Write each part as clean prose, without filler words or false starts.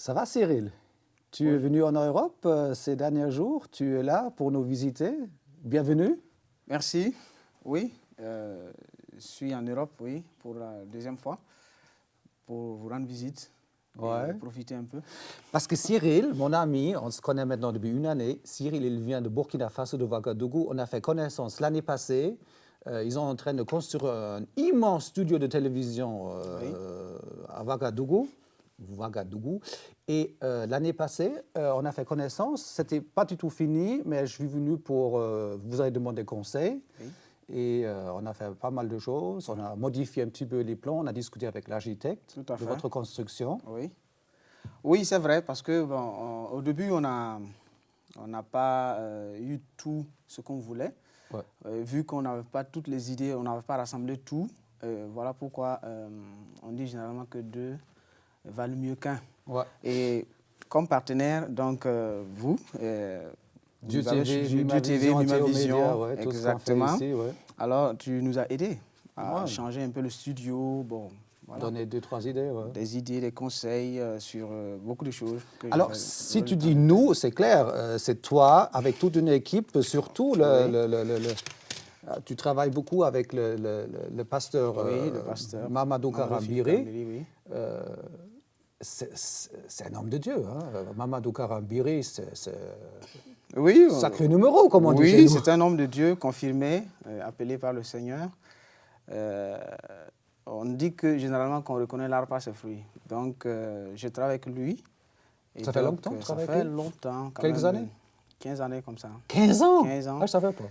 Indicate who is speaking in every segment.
Speaker 1: Ça va, Cyril? Tu es venu en Europe ces derniers jours. Tu es là pour nous visiter. Bienvenue.
Speaker 2: Merci. Oui, je suis en Europe, oui, pour la deuxième fois, pour vous rendre visite et profiter un peu.
Speaker 1: Parce que Cyril, mon ami, on se connaît maintenant depuis une année. Cyril, il vient de Burkina Faso, de Ouagadougou. On a fait connaissance l'année passée. Ils sont en train de construire un immense studio de télévision à Ouagadougou. Et l'année passée, on a fait connaissance. C'était pas du tout fini, mais je suis venu pour vous avez demandé conseil.
Speaker 2: Oui.
Speaker 1: Et on a fait pas mal de choses. On a modifié un petit peu les plans. On a discuté avec l'architecte de votre construction.
Speaker 2: Oui, oui, c'est vrai, parce que bon, au début, on n'a pas eu tout ce qu'on voulait.
Speaker 1: Ouais.
Speaker 2: Vu qu'on n'avait pas toutes les idées, on n'avait pas rassemblé tout. Voilà pourquoi on dit généralement que deux valent mieux qu'un.
Speaker 1: Ouais.
Speaker 2: Et comme partenaire, donc vous,
Speaker 1: Dieu TV, Numa Vision, ouais,
Speaker 2: exactement.
Speaker 1: Tout ce qu'on fait ici, ouais.
Speaker 2: Alors, tu nous as aidé à changer un peu le studio, bon, voilà.
Speaker 1: Donner 2-3 idées. Ouais.
Speaker 2: Des idées, des conseils sur beaucoup de choses.
Speaker 1: Alors, si tu dis nous, c'est clair, c'est toi, avec toute une équipe, surtout tu travailles beaucoup avec le pasteur,
Speaker 2: le pasteur
Speaker 1: Mamadou Karambiri.
Speaker 2: Oui.
Speaker 1: C'est un homme de Dieu. Hein. Mamadou Karambiri, c'est
Speaker 2: oui,
Speaker 1: sacré numéro, comme on dit chez
Speaker 2: nous. Oui,
Speaker 1: c'est
Speaker 2: un homme de Dieu confirmé, appelé par le Seigneur. On dit que généralement, qu'on reconnaît l'arbre par ses fruits. Donc, je travaille avec lui.
Speaker 1: Et ça fait longtemps
Speaker 2: Ça fait longtemps.
Speaker 1: Quelques années
Speaker 2: 15 années comme ça.
Speaker 1: 15 ans
Speaker 2: 15 ans.
Speaker 1: Ah, je ne savais pas.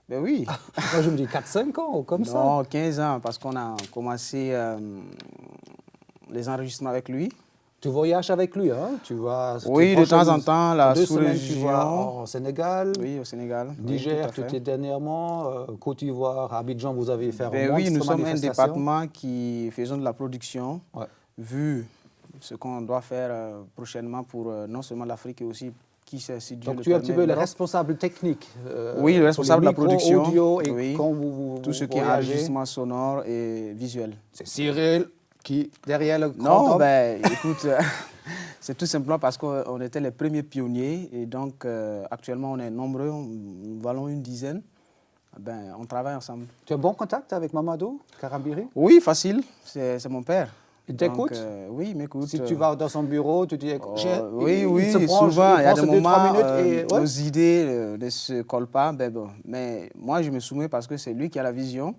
Speaker 2: Ben oui.
Speaker 1: Moi, je me dis 4-5 ans, comme ça.
Speaker 2: Non, 15 ans, parce qu'on a commencé les enregistrements avec lui.
Speaker 1: Tu voyages avec lui, hein? Tu vas,
Speaker 2: oui, de temps en temps, la sous-région.
Speaker 1: Tu vas au Sénégal.
Speaker 2: Oui, au Sénégal.
Speaker 1: Niger, tu étais dernièrement. Côte d'Ivoire, Abidjan, vous avez fait
Speaker 2: oui, nous sommes un département qui faisons de la production, vu ce qu'on doit faire prochainement pour non seulement l'Afrique, et aussi, qui sait, si Dieu
Speaker 1: donc, tu es un petit peu le responsable technique.
Speaker 2: Oui, le responsable de la production.
Speaker 1: Audio et quand vous
Speaker 2: tout ce qui est enregistrement sonore et visuel.
Speaker 1: C'est Cyril qui, derrière le
Speaker 2: grand homme. Écoute, c'est tout simplement parce qu'on était les premiers pionniers et donc actuellement on est nombreux, nous valons une dizaine. On travaille ensemble.
Speaker 1: Tu as un bon contact avec Mamadou Karambiri?
Speaker 2: Oui, facile, c'est mon père.
Speaker 1: Il t'écoute?
Speaker 2: Oui, il m'écoute.
Speaker 1: Si tu vas dans son bureau, tu dis...
Speaker 2: oui, souvent, il y a des moments où nos idées ne se collent pas. Mais moi, je me soumets parce que c'est lui qui a la vision.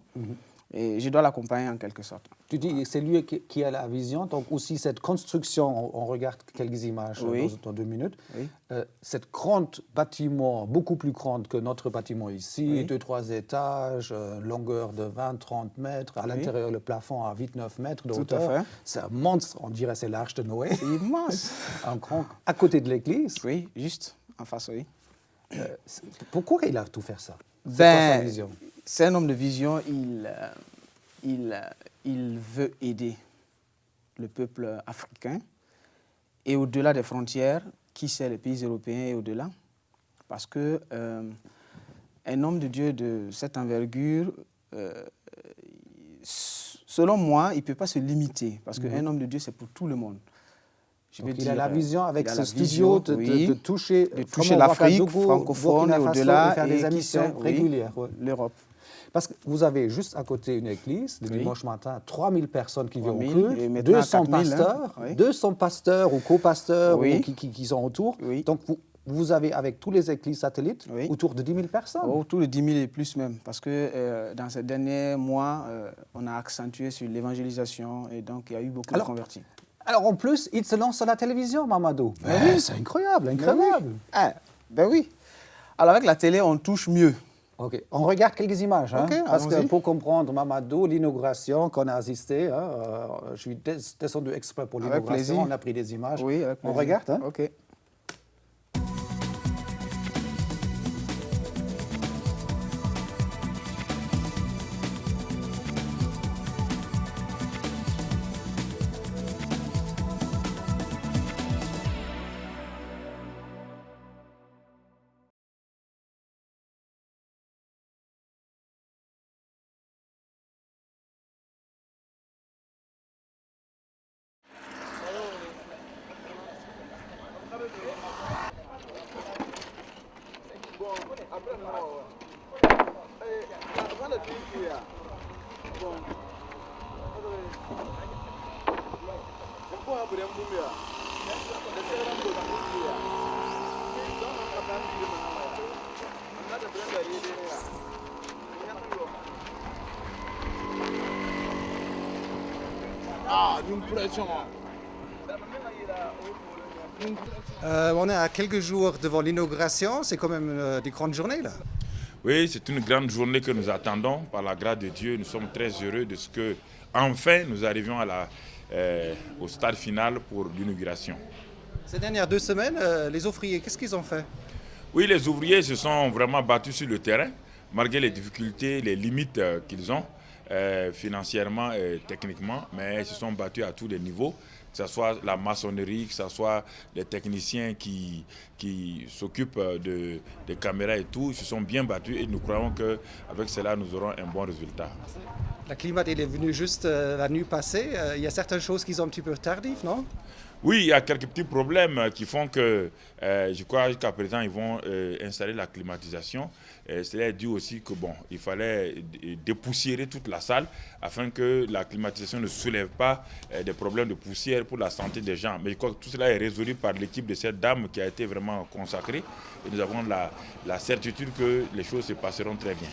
Speaker 2: Et je dois l'accompagner en quelque sorte.
Speaker 1: Tu dis c'est lui qui a la vision, donc aussi cette construction, on regarde quelques images dans 2 minutes, cette grande bâtiment, beaucoup plus grande que notre bâtiment ici, 2-3 étages, longueur de 20-30 mètres, à l'intérieur le plafond à 8-9 mètres de hauteur. C'est un monstre, on dirait c'est l'Arche de Noé.
Speaker 2: C'est immense.
Speaker 1: Un grand, à côté de l'église.
Speaker 2: Oui, juste en face, oui.
Speaker 1: Pourquoi il a tout fait ça? C'est quoi sa vision?
Speaker 2: C'est un homme de vision, il veut aider le peuple africain et au-delà des frontières, qui sait les pays européens et au-delà. Parce que un homme de Dieu de cette envergure, selon moi, il ne peut pas se limiter. Parce qu'un homme de Dieu, c'est pour tout le monde.
Speaker 1: Donc il a la vision avec ce studio de toucher
Speaker 2: l'Afrique francophone et au-delà
Speaker 1: et faire des émissions régulières.
Speaker 2: L'Europe.
Speaker 1: Parce que vous avez juste à côté une église, le dimanche matin, 3000 personnes qui viennent au culte, 200 pasteurs, 200 pasteurs ou co-pasteurs qui sont autour. Donc vous avez avec tous les églises satellites autour de 10 000 personnes.
Speaker 2: Autour de 10 000 et plus même, parce que dans ces derniers mois, on a accentué sur l'évangélisation et donc il y a eu beaucoup de convertis.
Speaker 1: Alors en plus, il se lance sur la télévision, Mamadou. C'est incroyable.
Speaker 2: Oui. Alors avec la télé, on touche mieux.
Speaker 1: Ok, on regarde quelques images, parce que pour comprendre Mamadou, l'inauguration qu'on a assistée, je suis descendu exprès pour l'inauguration, on a pris des images.
Speaker 2: Oui, avec
Speaker 1: on regarde.
Speaker 2: Ok.
Speaker 3: On est à quelques jours devant l'inauguration, c'est quand même des grandes journées là.
Speaker 4: Oui, c'est une grande journée que nous attendons par la grâce de Dieu. Nous sommes très heureux de ce que, enfin, nous arrivions au stade final pour l'inauguration.
Speaker 3: Ces dernières 2 semaines, les ouvriers, qu'est-ce qu'ils ont fait?
Speaker 4: Oui, les ouvriers se sont vraiment battus sur le terrain, malgré les difficultés, les limites qu'ils ont financièrement et techniquement, mais ils se sont battus à tous les niveaux, que ce soit la maçonnerie, que ce soit les techniciens qui s'occupent des caméras et tout, ils se sont bien battus et nous croyons qu'avec cela, nous aurons un bon résultat.
Speaker 3: La climat, il est venu juste la nuit passée. Il y a certaines choses qui sont un petit peu tardives, non?
Speaker 4: Oui, il y a quelques petits problèmes qui font que, je crois jusqu'à présent, ils vont installer la climatisation. Cela est dû aussi que, bon, il fallait dépoussiérer toute la salle afin que la climatisation ne soulève pas des problèmes de poussière pour la santé des gens. Mais je crois que tout cela est résolu par l'équipe de cette dame qui a été vraiment consacrée. Et nous avons la certitude que les choses se passeront très bien.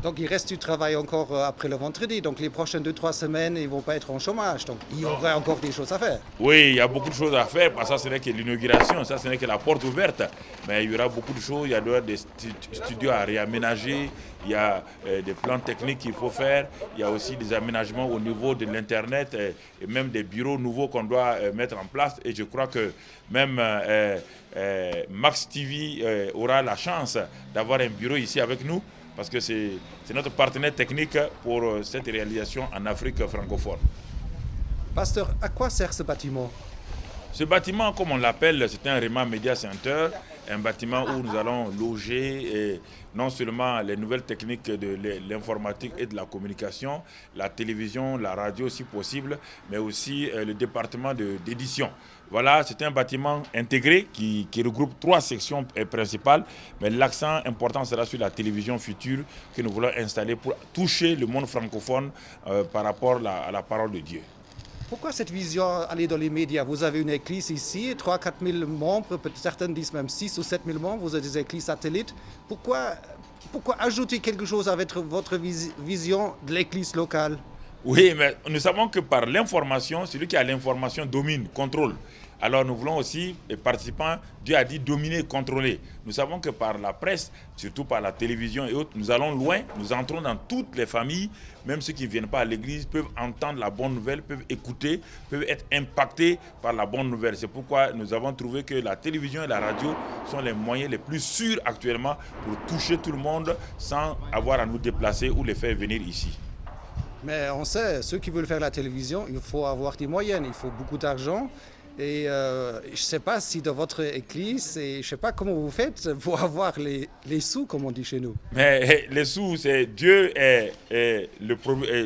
Speaker 3: Donc il reste du travail encore après le vendredi. Donc les prochaines 2-3 semaines, ils ne vont pas être en chômage. Donc il y aura encore des choses à faire.
Speaker 4: Oui, il y a beaucoup de choses à faire. Parce que ça, ce n'est que l'inauguration. Ça, ce n'est que la porte ouverte. Mais il y aura beaucoup de choses. Il y a des studios à réaménager. Il y a des plans techniques qu'il faut faire. Il y a aussi des aménagements au niveau de l'Internet et même des bureaux nouveaux qu'on doit mettre en place. Et je crois que même Max TV aura la chance d'avoir un bureau ici avec nous, parce que c'est notre partenaire technique pour cette réalisation en Afrique francophone.
Speaker 3: Pasteur, à quoi sert ce bâtiment?
Speaker 4: Ce bâtiment, comme on l'appelle, c'est un Rema Media Center, un bâtiment où nous allons loger non seulement les nouvelles techniques de l'informatique et de la communication, la télévision, la radio si possible, mais aussi le département d'édition. Voilà, c'est un bâtiment intégré qui regroupe 3 sections principales, mais l'accent important sera sur la télévision future que nous voulons installer pour toucher le monde francophone par rapport à la parole de Dieu.
Speaker 3: Pourquoi cette vision aller dans les médias? Vous avez une église ici, 3-4 000 membres, certains disent même 6 ou 7 000 membres, vous avez des églises satellites. Pourquoi ajouter quelque chose avec votre vision de l'église locale?
Speaker 4: Oui, mais nous savons que par l'information, celui qui a l'information domine, contrôle. Alors nous voulons aussi, les participants, Dieu a dit dominer et contrôler. Nous savons que par la presse, surtout par la télévision et autres, nous allons loin, nous entrons dans toutes les familles, même ceux qui ne viennent pas à l'église peuvent entendre la bonne nouvelle, peuvent écouter, peuvent être impactés par la bonne nouvelle. C'est pourquoi nous avons trouvé que la télévision et la radio sont les moyens les plus sûrs actuellement pour toucher tout le monde sans avoir à nous déplacer ou les faire venir ici.
Speaker 3: Mais on sait, ceux qui veulent faire la télévision, il faut avoir des moyens, il faut beaucoup d'argent. Et je ne sais pas si dans votre église, je ne sais pas comment vous faites pour avoir les sous, comme on dit chez nous.
Speaker 4: Mais les sous, c'est Dieu et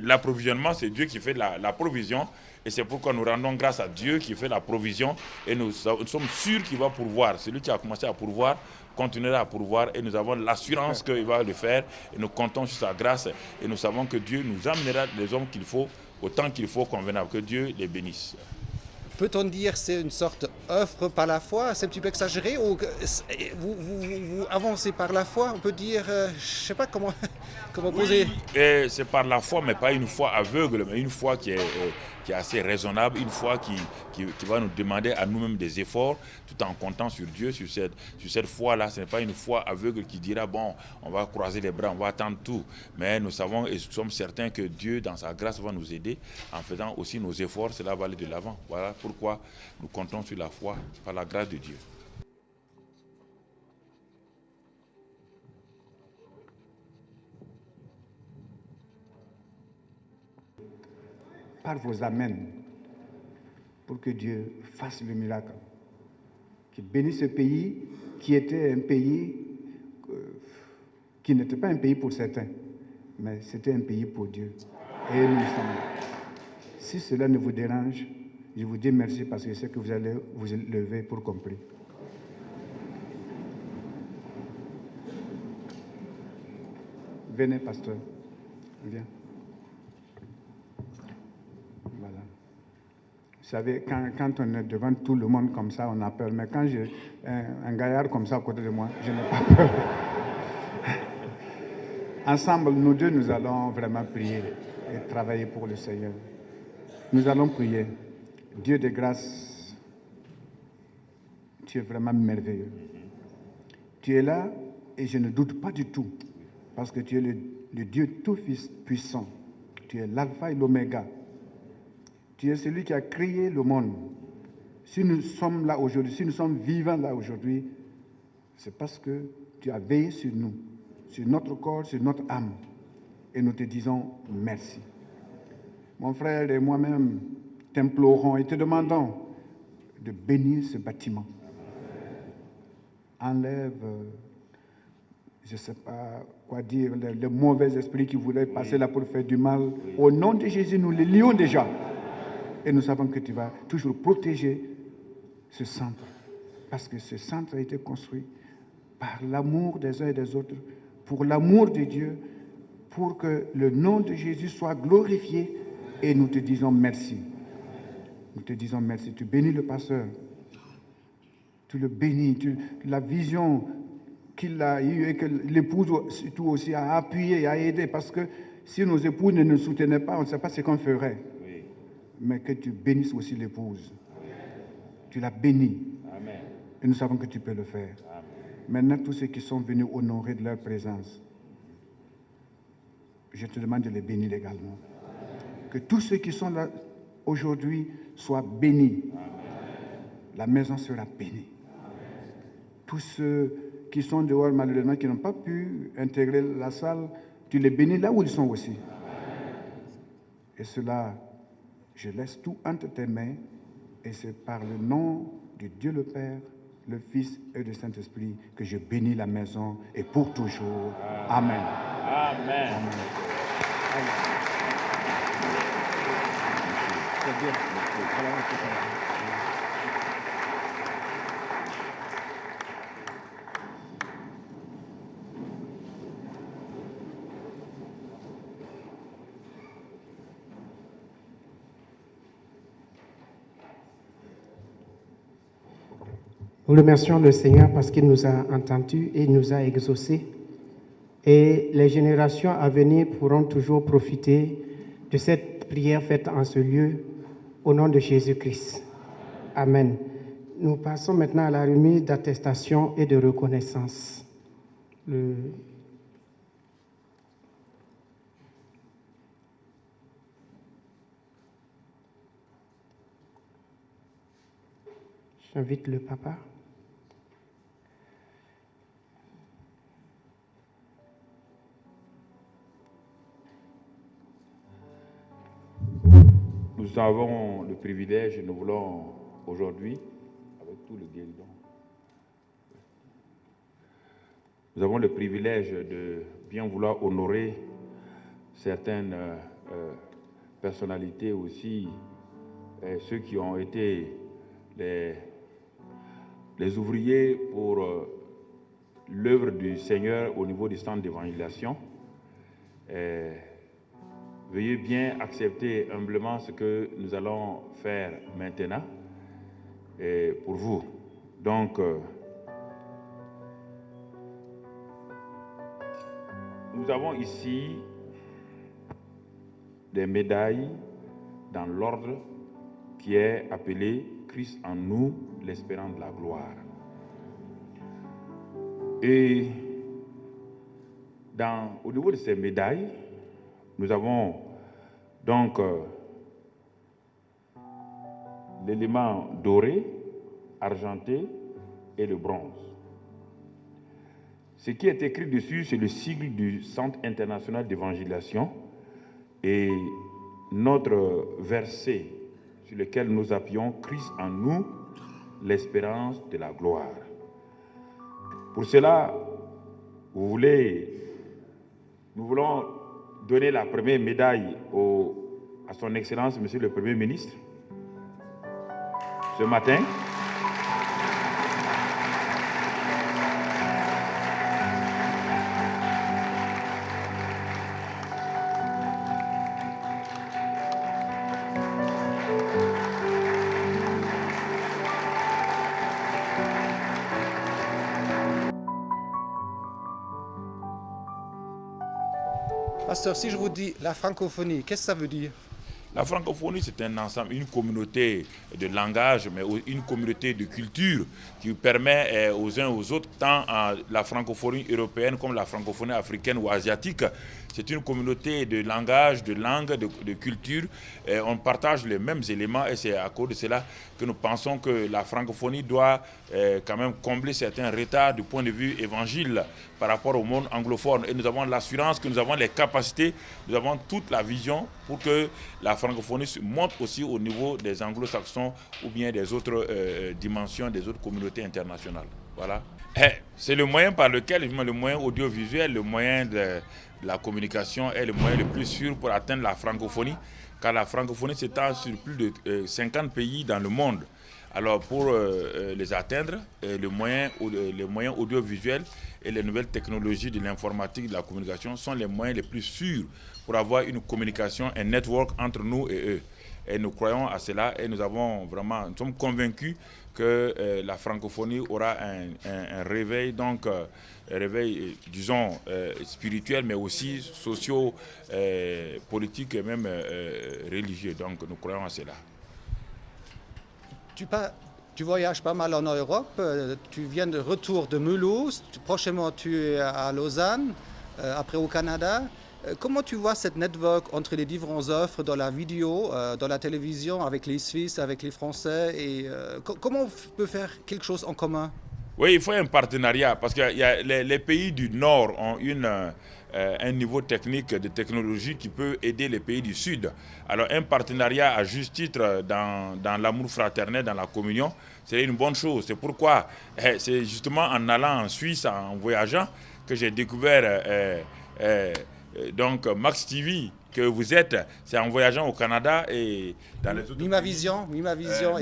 Speaker 4: l'approvisionnement, c'est Dieu qui fait la provision. Et c'est pourquoi nous rendons grâce à Dieu qui fait la provision. Et nous sommes sûrs qu'il va pourvoir. Celui qui a commencé à pourvoir continuera à pourvoir. Et nous avons l'assurance qu'il va le faire. Et nous comptons sur sa grâce. Et nous savons que Dieu nous amènera les hommes qu'il faut, autant qu'il faut convenable. Que Dieu les bénisse.
Speaker 3: Peut-on dire que c'est une sorte d'œuvre par la foi? C'est un petit peu exagéré? Ou vous avancez par la foi? On peut dire, je ne sais pas comment poser.
Speaker 4: Oui, c'est par la foi, mais pas une foi aveugle, mais une foi qui est assez raisonnable, une foi qui va nous demander à nous-mêmes des efforts, tout en comptant sur Dieu, sur cette foi-là. Ce n'est pas une foi aveugle qui dira, bon, on va croiser les bras, on va attendre tout. Mais nous savons et nous sommes certains que Dieu, dans sa grâce, va nous aider en faisant aussi nos efforts. Cela va aller de l'avant. Voilà pourquoi nous comptons sur la foi, par la grâce de Dieu.
Speaker 5: Par vos amens, pour que Dieu fasse le miracle, qu'il bénisse ce pays qui était un pays qui n'était pas un pays pour certains, mais c'était un pays pour Dieu. Et nous sommes. Si cela ne vous dérange, je vous dis merci parce que je sais que vous allez vous lever pour compris. Venez, pasteur. Viens. Voilà. Vous savez, quand on est devant tout le monde comme ça, on a peur. Mais quand j'ai un gaillard comme ça à côté de moi, je n'ai pas peur. Ensemble, nous deux, nous allons vraiment prier et travailler pour le Seigneur. Nous allons prier. Dieu de grâce, tu es vraiment merveilleux. Tu es là et je ne doute pas du tout, parce que tu es le Dieu tout-puissant. Tu es l'alpha et l'oméga. Tu es celui qui a créé le monde. Si nous sommes là aujourd'hui, si nous sommes vivants là aujourd'hui, c'est parce que tu as veillé sur nous, sur notre corps, sur notre âme. Et nous te disons merci. Mon frère et moi-même t'implorons et te demandons de bénir ce bâtiment. Enlève, je ne sais pas quoi dire, les mauvais esprits qui voulaient passer là pour faire du mal. Au nom de Jésus, nous les lions déjà. Et nous savons que tu vas toujours protéger ce centre. Parce que ce centre a été construit par l'amour des uns et des autres, pour l'amour de Dieu, pour que le nom de Jésus soit glorifié. Et nous te disons merci. Nous te disons merci. Tu bénis le pasteur. Tu le bénis. La vision qu'il a eue et que l'épouse surtout aussi a appuyé et a aidé. Parce que si nos épouses ne nous soutenaient pas, on ne sait pas ce qu'on ferait. Oui. Mais que tu bénisses aussi l'épouse. Amen. Tu la bénis. Amen. Et nous savons que tu peux le faire. Amen. Maintenant, tous ceux qui sont venus honorer de leur présence, je te demande de les bénir également. Que tous ceux qui sont là aujourd'hui soient bénis. Amen. La maison sera bénie. Amen. Tous ceux qui sont dehors, malheureusement, qui n'ont pas pu intégrer la salle, tu les bénis là où ils sont aussi. Amen. Et cela, je laisse tout entre tes mains, et c'est par le nom de Dieu le Père, le Fils et le Saint-Esprit que je bénis la maison et pour toujours. Amen. Amen. Amen.
Speaker 6: Nous remercions le Seigneur parce qu'il nous a entendus et nous a exaucés. Et les générations à venir pourront toujours profiter de cette prière faite en ce lieu au nom de Jésus-Christ. Amen. Nous passons maintenant à la remise d'attestation et de reconnaissance. J'invite le papa.
Speaker 4: Nous avons le privilège, nous voulons aujourd'hui, avec tout le guéridon, nous avons le privilège de bien vouloir honorer certaines personnalités aussi, ceux qui ont été les ouvriers pour l'œuvre du Seigneur au niveau du centre d'évangélisation. Veuillez bien accepter humblement ce que nous allons faire maintenant pour vous. Donc, nous avons ici des médailles dans l'ordre qui est appelé Christ en nous, l'espérance de la gloire. Et au niveau de ces médailles, nous avons donc l'élément doré, argenté et le bronze. Ce qui est écrit dessus, c'est le sigle du Centre international d'évangélisation et notre verset sur lequel nous appuyons, Christ en nous, l'espérance de la gloire. Pour cela, nous voulons donner la première médaille à son Excellence, Monsieur le Premier ministre, ce matin.
Speaker 3: Pasteur, si je vous dis la francophonie, qu'est-ce que ça veut dire?
Speaker 4: La francophonie, c'est un ensemble, une communauté de langage, mais une communauté de culture qui permet aux uns aux autres, tant la francophonie européenne comme la francophonie africaine ou asiatique. C'est une communauté de langage, de langue, de culture. On partage les mêmes éléments et c'est à cause de cela que nous pensons que la francophonie doit quand même combler certains retards du point de vue évangile par rapport au monde anglophone. Et nous avons l'assurance que nous avons les capacités, nous avons toute la vision pour que la francophonie se monte aussi au niveau des anglo-saxons ou bien des autres dimensions, des autres communautés internationales. Voilà. C'est le moyen par lequel, le moyen audiovisuel, le moyen de la communication est le moyen le plus sûr pour atteindre la francophonie, car la francophonie s'étend sur plus de 50 pays dans le monde. Alors pour les atteindre, les moyens audiovisuels et les nouvelles technologies de l'informatique, de la communication sont les moyens les plus sûrs pour avoir une communication, un network entre nous et eux. Et nous croyons à cela et nous sommes convaincus que la francophonie aura un réveil, donc un réveil, disons, spirituel, mais aussi socio-politique et même religieux. Donc nous croyons à cela.
Speaker 3: Tu voyages pas mal en Europe, tu viens de retour de Mulhouse, prochainement tu es à Lausanne, après au Canada. Comment tu vois cette network entre les différentes offres dans la vidéo, dans la télévision, avec les Suisses, avec les Français et comment on peut faire quelque chose en commun?
Speaker 4: Oui, il faut un partenariat parce que les pays du Nord ont un niveau technique de technologie qui peut aider les pays du Sud. Alors un partenariat à juste titre dans l'amour fraternel, dans la communion, c'est une bonne chose. C'est pourquoi c'est justement en allant en Suisse, en voyageant, que j'ai découvert donc Max TV que vous êtes, c'est en voyageant au Canada et dans les autres
Speaker 3: Mimavision et
Speaker 4: Mimavision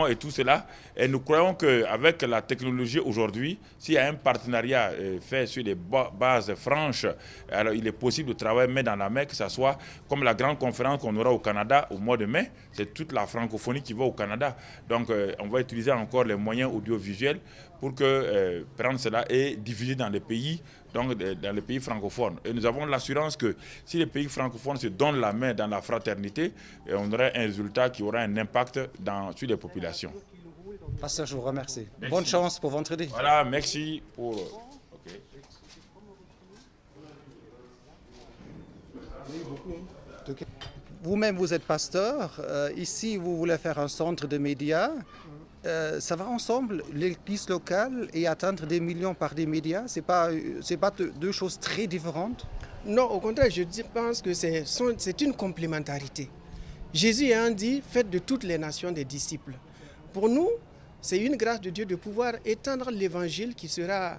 Speaker 4: et tout cela. Et nous croyons qu'avec la technologie aujourd'hui, s'il y a un partenariat fait sur des bases franches, alors il est possible de travailler main dans la main, que ce soit comme la grande conférence qu'on aura au Canada au mois de mai, c'est toute la francophonie qui va au Canada. Donc on va utiliser encore les moyens audiovisuels pour prendre cela et diffuser dans les pays, donc dans les pays francophones. Et nous avons l'assurance que si les pays francophones se donnent la main dans la fraternité, on aura un résultat qui aura un impact sur les populations.
Speaker 3: Pasteur, je vous remercie.
Speaker 4: Merci.
Speaker 3: Bonne chance pour vendredi.
Speaker 4: Voilà, merci pour...
Speaker 3: Vous-même, vous êtes pasteur. Ici, vous voulez faire un centre de médias. Ça va ensemble, l'église locale et atteindre des millions par des médias? C'est pas deux choses très différentes?
Speaker 6: Non, au contraire, je pense que c'est une complémentarité. Jésus a dit, faites de toutes les nations des disciples. Pour nous, c'est une grâce de Dieu de pouvoir étendre l'évangile qui sera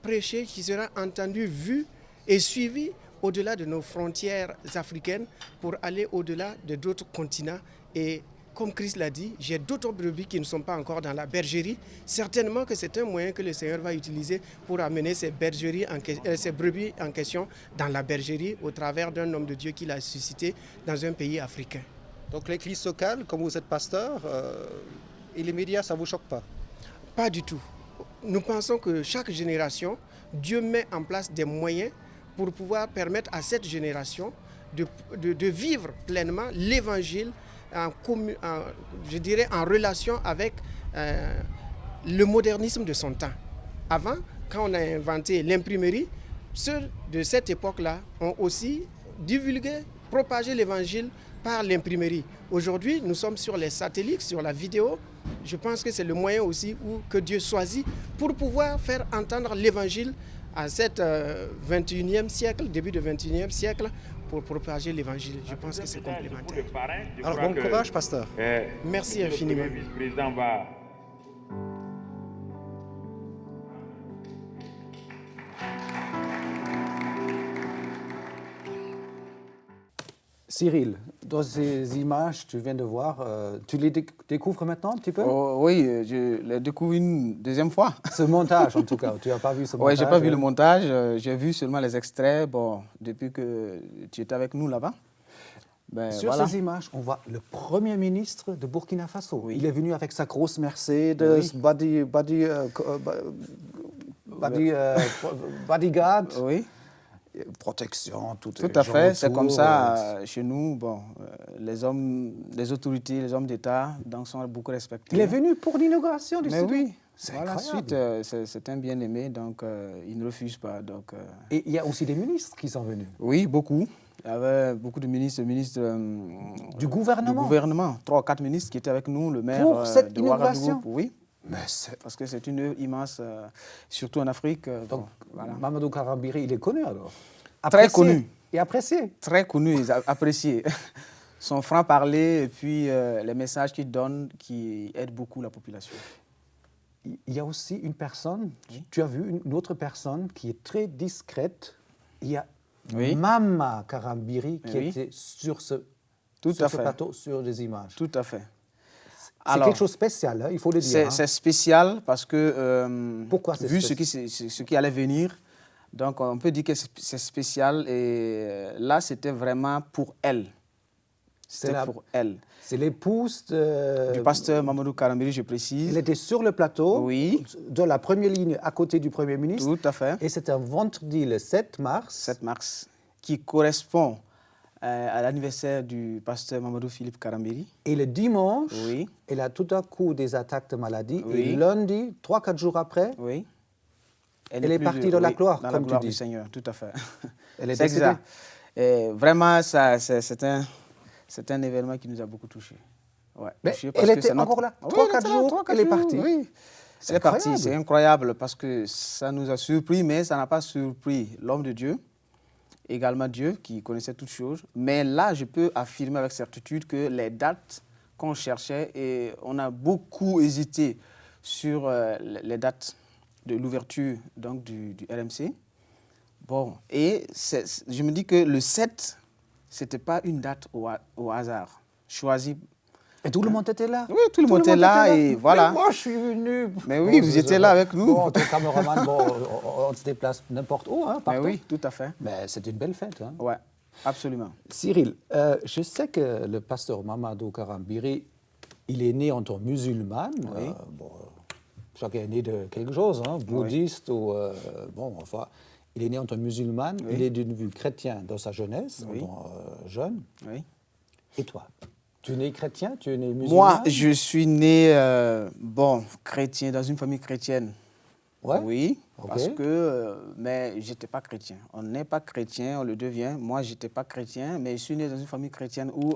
Speaker 6: prêché, qui sera entendu, vu et suivi au-delà de nos frontières africaines pour aller au-delà de d'autres continents. Et comme Christ l'a dit, j'ai d'autres brebis qui ne sont pas encore dans la bergerie. Certainement que c'est un moyen que le Seigneur va utiliser pour amener ces brebis en question dans la bergerie au travers d'un homme de Dieu qu'il a suscité dans un pays africain.
Speaker 3: Donc l'église locale, comme vous êtes pasteur, et les médias, ça ne vous choque pas?
Speaker 6: Pas du tout. Nous pensons que chaque génération, Dieu met en place des moyens pour pouvoir permettre à cette génération de vivre pleinement l'évangile en relation avec le modernisme de son temps. Avant, quand on a inventé l'imprimerie, ceux de cette époque-là ont aussi divulgué, propagé l'évangile par l'imprimerie. Aujourd'hui, nous sommes sur les satellites, sur la vidéo. Je pense que c'est le moyen aussi que Dieu choisit pour pouvoir faire entendre l'évangile à cet 21e siècle, début du 21e siècle, pour propager l'évangile. Je pense que c'est complémentaire.
Speaker 3: Alors bon courage, pasteur.
Speaker 6: Merci infiniment.
Speaker 1: Cyril, dans ces images que tu viens de voir, tu les découvres maintenant un petit peu?
Speaker 2: Oui, je les découvre une deuxième fois.
Speaker 1: Ce montage, en tout cas, tu n'as pas vu ce montage?
Speaker 2: Oui, je n'ai pas vu le montage, j'ai vu seulement les extraits, depuis que tu étais avec nous là-bas.
Speaker 1: Sur ces images, on voit le Premier ministre de Burkina Faso. Oui. Il est venu avec sa grosse Mercedes, oui. Bodyguard.
Speaker 2: Oui.
Speaker 1: Protection, tout
Speaker 2: à fait, c'est comme ça. Chez nous, bon, les autorités, les hommes d'État sont beaucoup respectés.
Speaker 1: Il est venu pour l'inauguration du studio.
Speaker 2: Mais oui,
Speaker 1: c'est
Speaker 2: voilà,
Speaker 1: incroyable.
Speaker 2: C'est un bien-aimé, donc il ne refuse pas. Donc,
Speaker 1: Et il y a aussi des ministres qui sont venus.
Speaker 2: Oui, beaucoup. Il y avait beaucoup de ministres,
Speaker 1: du gouvernement.
Speaker 2: Du gouvernement, 3 ou 4 ministres qui étaient avec nous, le maire
Speaker 1: pour cette
Speaker 2: de
Speaker 1: inauguration.
Speaker 2: Ouagadougou. Oui, parce que c'est une œuvre immense, surtout en Afrique.
Speaker 1: Donc,
Speaker 2: voilà.
Speaker 1: Mamadou Karambiri, il est connu alors.
Speaker 2: Très connu.
Speaker 1: Et apprécié.
Speaker 2: Très connu et apprécié. Son franc-parler et puis les messages qu'il donne qui aident beaucoup la population.
Speaker 1: Il y a aussi une personne, tu as vu une autre personne qui est très discrète. Il y a Mama Karambiri qui était sur ce plateau, sur des images.
Speaker 2: Tout à fait.
Speaker 1: C'est quelque chose de spécial, hein, il faut le dire.
Speaker 2: C'est spécial parce que,
Speaker 1: pourquoi
Speaker 2: vu ce qui allait venir, donc on peut dire que c'est spécial. Et là, c'était vraiment pour elle. C'était pour elle.
Speaker 1: C'est l'épouse
Speaker 2: du pasteur Mamadou Karambiri, je précise.
Speaker 1: Elle était sur le plateau,
Speaker 2: oui,
Speaker 1: dans la première ligne à côté du Premier ministre.
Speaker 2: Tout à fait.
Speaker 1: Et c'est un vendredi, le 7 mars.
Speaker 2: 7 mars, qui correspond à l'anniversaire du pasteur Mamadou Philippe Karambiri.
Speaker 1: Et le dimanche, elle a tout à coup des attaques de maladie.
Speaker 2: Oui.
Speaker 1: Et lundi, 3-4 jours après, elle est partie dans la gloire,
Speaker 2: dans
Speaker 1: comme
Speaker 2: la gloire
Speaker 1: tu dis.
Speaker 2: du Seigneur, tout à fait.
Speaker 1: Elle est
Speaker 2: c'est exact. Et vraiment, c'est un événement qui nous a beaucoup touchés. Ouais,
Speaker 1: mais elle était encore là, 3-4 jours, elle est partie.
Speaker 2: Oui. Elle est partie, c'est incroyable parce que ça nous a surpris, mais ça n'a pas surpris l'homme de Dieu, également Dieu qui connaissait toutes choses. Mais là, je peux affirmer avec certitude que les dates qu'on cherchait, et on a beaucoup hésité sur les dates de l'ouverture donc du RMC. Bon, et je me dis que le 7, ce n'était pas une date au hasard, choisie.
Speaker 1: Et tout le monde était là.
Speaker 2: Oui, tout le monde était là et voilà.
Speaker 1: Mais moi, je suis venu.
Speaker 2: Mais oui, vous étiez là avec nous.
Speaker 1: Bon, ton caméraman, on se déplace n'importe où, hein, partout.
Speaker 2: Mais oui, tout à fait.
Speaker 1: Mais c'était une belle fête. Hein.
Speaker 2: Oui, absolument.
Speaker 1: Cyril, je sais que le pasteur Mamadou Karambiri, il est né en tant que musulman.
Speaker 2: Oui.
Speaker 1: Chacun est né de quelque chose, hein, bouddhiste ou... enfin, il est né en tant que musulman. Oui. Il est devenu chrétien dans sa jeunesse, en tant jeune.
Speaker 2: Oui.
Speaker 1: Et toi? Tu es né chrétien? Tu es né musulman?
Speaker 2: Moi, je suis né, chrétien, dans une famille chrétienne.
Speaker 1: Ouais?
Speaker 2: Oui, parce que... mais je n'étais pas chrétien. On n'est pas chrétien, on le devient. Moi, je n'étais pas chrétien, mais je suis né dans une famille chrétienne où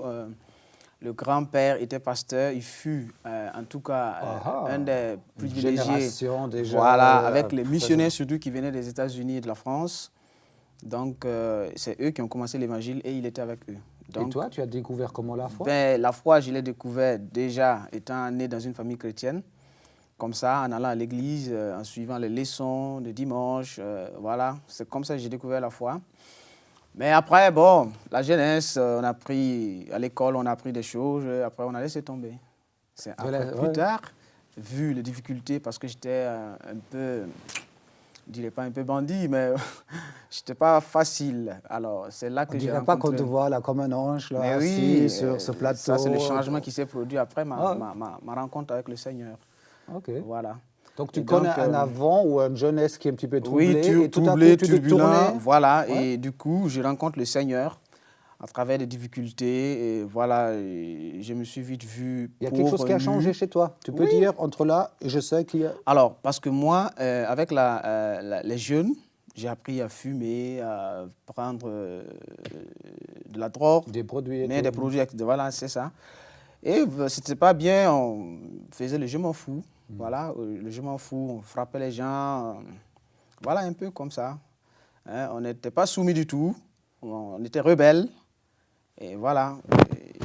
Speaker 2: le grand-père était pasteur. Il fut, en tout cas, un des privilégiés.
Speaker 1: Génération déjà.
Speaker 2: Voilà, avec les missionnaires surtout qui venaient des États-Unis et de la France. Donc, c'est eux qui ont commencé l'évangile et il était avec eux. Donc,
Speaker 1: et toi, tu as découvert comment la foi?
Speaker 2: La foi, je l'ai découvert déjà étant né dans une famille chrétienne. Comme ça, en allant à l'église, en suivant les leçons de dimanche. Voilà, c'est comme ça que j'ai découvert la foi. Mais après, la jeunesse, on a appris, à l'école, on a appris des choses. Après, on a laissé tomber. C'est après, plus tard, vu les difficultés, parce que j'étais un peu... Je ne dirais pas un peu bandit, mais je n'étais pas facile. Alors, c'est là que j'ai rencontré...
Speaker 1: pas qu'on te voit là comme un ange, là, assis sur ce plateau.
Speaker 2: Ça, c'est le changement qui s'est produit après ma rencontre avec le Seigneur.
Speaker 1: OK.
Speaker 2: Voilà.
Speaker 1: Donc, tu connais un avant ou une jeunesse qui est un petit peu troublée,
Speaker 2: oui,
Speaker 1: et tout à coup, tu te tournais.
Speaker 2: Voilà, et du coup, je rencontre le Seigneur à travers des difficultés, et voilà, et je me suis vite vu.
Speaker 1: Il y a quelque chose qui a changé chez toi. Tu peux dire entre là, et je sais qu'il y a...
Speaker 2: Alors, parce que moi, avec les jeunes, j'ai appris à fumer, à prendre de la drogue.
Speaker 1: Des produits.
Speaker 2: Des produits, voilà, c'est ça. Et c'était pas bien, on faisait le je m'en fous. Voilà, le je m'en fous, on frappait les gens. Voilà, un peu comme ça. Hein, on n'était pas soumis du tout, on était rebelles. Et voilà.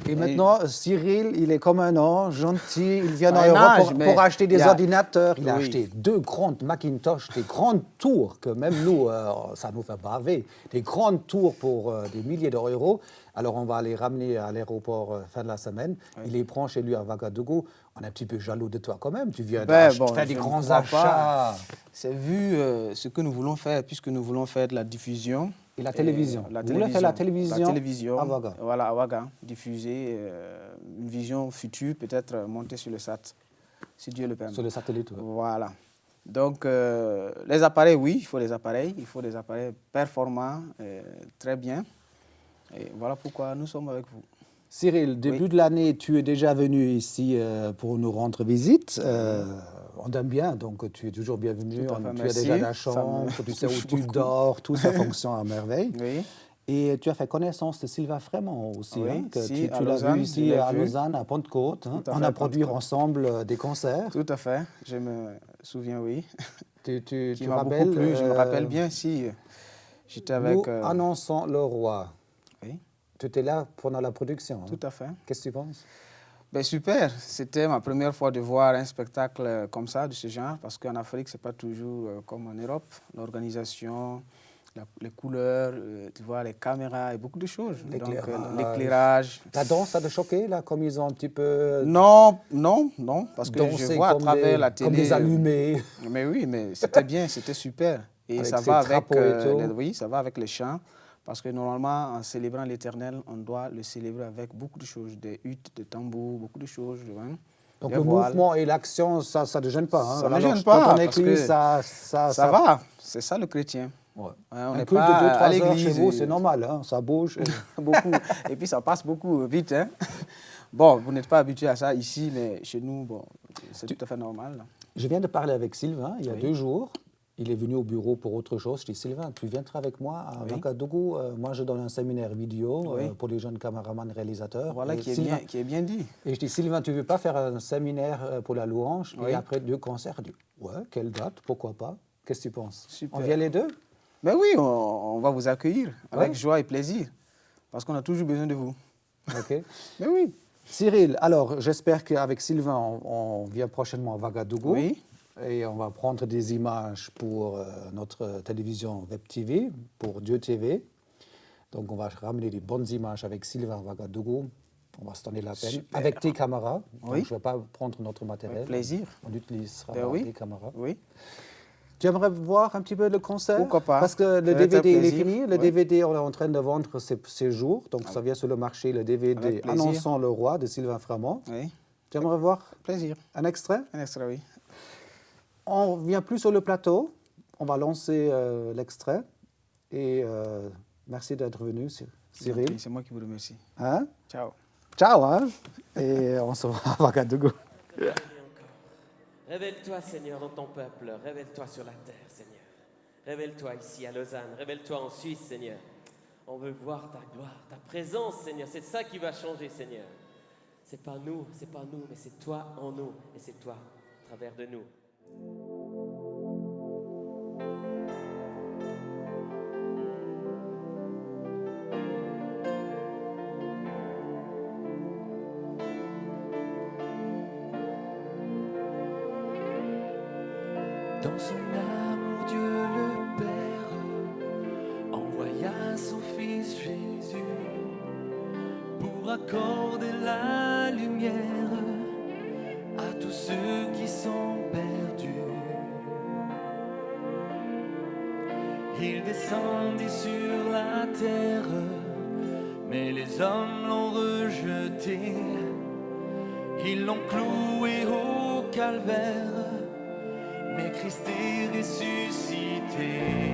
Speaker 1: Et maintenant, Cyril, il est comme un ange, gentil, il vient en Europe pour acheter des ordinateurs. Il a acheté 2 grandes Macintosh, des grandes tours, que même nous, ça nous fait baver, des grandes tours pour des milliers d'euros. Alors, on va les ramener à l'aéroport fin de la semaine. Il les prend chez lui à Ouagadougou. On est un petit peu jaloux de toi quand même. Tu viens faire des grands achats.
Speaker 2: C'est vu ce que nous voulons faire, puisque nous voulons faire de la diffusion.
Speaker 1: Et la télévision. Vous voulez faire la télévision à Ouaga.
Speaker 2: Voilà, à Ouaga. Diffuser une vision future, peut-être montée sur le SAT, si Dieu le permet.
Speaker 1: Sur le satellite,
Speaker 2: Voilà. Donc, les appareils, oui, il faut des appareils. Il faut des appareils performants, très bien. Et voilà pourquoi nous sommes avec vous.
Speaker 1: Cyril, début de l'année, tu es déjà venu ici pour nous rendre visite. On t'aime bien, donc tu es toujours bienvenu. Tu as déjà la chambre, tu sais où tu dors, tout ça fonctionne à merveille.
Speaker 2: Oui.
Speaker 1: Et tu as fait connaissance de Sylvain Frémont aussi.
Speaker 2: Oui,
Speaker 1: hein, que
Speaker 2: si,
Speaker 1: tu l'as vu ici à Lausanne, à Pentecôte. Hein. On a produit ensemble des concerts.
Speaker 2: Tout à fait, je me souviens, oui.
Speaker 1: Tu
Speaker 2: m'a
Speaker 1: rappelles,
Speaker 2: beaucoup plu, je me rappelle bien, si. J'étais avec...
Speaker 1: Nous annonçons le roi.
Speaker 2: Oui.
Speaker 1: Tu étais là pendant la production.
Speaker 2: Tout à fait.
Speaker 1: Qu'est-ce que tu penses?
Speaker 2: Ben, super, c'était ma première fois de voir un spectacle comme ça, de ce genre, parce qu'en Afrique, ce n'est pas toujours comme en Europe. L'organisation, les couleurs, tu vois, les caméras et beaucoup de choses. L'éclairage.
Speaker 1: La danse, ça t'a choqué, là, comme ils ont un petit peu...
Speaker 2: Non, parce que je vois à travers la télé...
Speaker 1: Comme des allumés.
Speaker 2: Mais oui, mais c'était bien, c'était super. Et
Speaker 1: avec
Speaker 2: ça va avec,
Speaker 1: oui,
Speaker 2: ça va avec les chants. Parce que normalement, en célébrant l'Éternel, on doit le célébrer avec beaucoup de choses, des huttes, des tambours, beaucoup de choses. Hein,
Speaker 1: donc le mouvement et l'action, ça ne te gêne pas. Hein?
Speaker 2: Ça ne gêne pas.
Speaker 1: Ton église, ça
Speaker 2: va, c'est ça le chrétien.
Speaker 1: Ouais.
Speaker 2: On
Speaker 1: un
Speaker 2: n'est
Speaker 1: culte
Speaker 2: pas
Speaker 1: de 2-3
Speaker 2: à
Speaker 1: heures
Speaker 2: l'église.
Speaker 1: Chez vous, c'est normal, hein? Ça bouge.
Speaker 2: Beaucoup. Et puis ça passe beaucoup vite. Hein? Bon, vous n'êtes pas habitué à ça ici, mais chez nous, bon, c'est tout à fait normal.
Speaker 1: Je viens de parler avec Sylvain il y a 2 jours. Il est venu au bureau pour autre chose. Je dis, Sylvain, tu viendras avec moi à Ouagadougou. Moi, je donne un séminaire vidéo pour les jeunes caméramans réalisateurs.
Speaker 2: Voilà, qui est bien dit.
Speaker 1: Et je dis, Sylvain, tu ne veux pas faire un séminaire pour la louange? Et après 2 concerts, il dit, ouais, quelle date? Pourquoi pas? Qu'est-ce que tu penses?
Speaker 2: Super.
Speaker 1: On vient les 2?
Speaker 2: Ben oui, on va vous accueillir avec joie et plaisir. Parce qu'on a toujours besoin de vous.
Speaker 1: OK.
Speaker 2: Mais oui.
Speaker 1: Cyril, alors, j'espère qu'avec Sylvain, on vient prochainement à Ouagadougou.
Speaker 2: Oui.
Speaker 1: Et on va prendre des images pour notre télévision Web TV, pour Dieu TV. Donc, on va ramener des bonnes images avec Sylvain à Ouagadougou. On va se donner la peine.
Speaker 2: Super.
Speaker 1: Avec tes caméras.
Speaker 2: Oui.
Speaker 1: Donc, je ne vais pas prendre notre matériel.
Speaker 2: Avec plaisir.
Speaker 1: On utilisera des caméras.
Speaker 2: Oui.
Speaker 1: Tu aimerais voir un petit peu le concert?
Speaker 2: Pourquoi pas?
Speaker 1: Parce que le DVD, il est fini. Le DVD, on est en train de vendre ces jours. Donc, ça vient sur le marché, le DVD Annonçant le roi de Sylvain Frémont.
Speaker 2: Oui.
Speaker 1: Tu aimerais voir
Speaker 2: Plaisir.
Speaker 1: un extrait?
Speaker 2: Un extrait, oui.
Speaker 1: On ne vient plus sur le plateau. On va lancer l'extrait. Et merci d'être venu, Cyril.
Speaker 2: C'est moi qui vous remercie.
Speaker 1: Hein?
Speaker 2: Ciao.
Speaker 1: Ciao, hein? Et on se voit à Ouagadougou.
Speaker 7: Révèle-toi, Seigneur, dans ton peuple. Révèle-toi sur la terre, Seigneur. Révèle-toi ici à Lausanne. Révèle-toi en Suisse, Seigneur. On veut voir ta gloire, ta présence, Seigneur. C'est ça qui va changer, Seigneur. C'est pas nous, mais c'est toi en nous. Et c'est toi à travers de nous.
Speaker 8: Dans son amour, Dieu le Père envoya son Fils Jésus pour accorder la lumière à tous ceux qui sont perdus. Il descendit sur la terre, mais les hommes l'ont rejeté. Ils l'ont cloué au calvaire, mais Christ est ressuscité.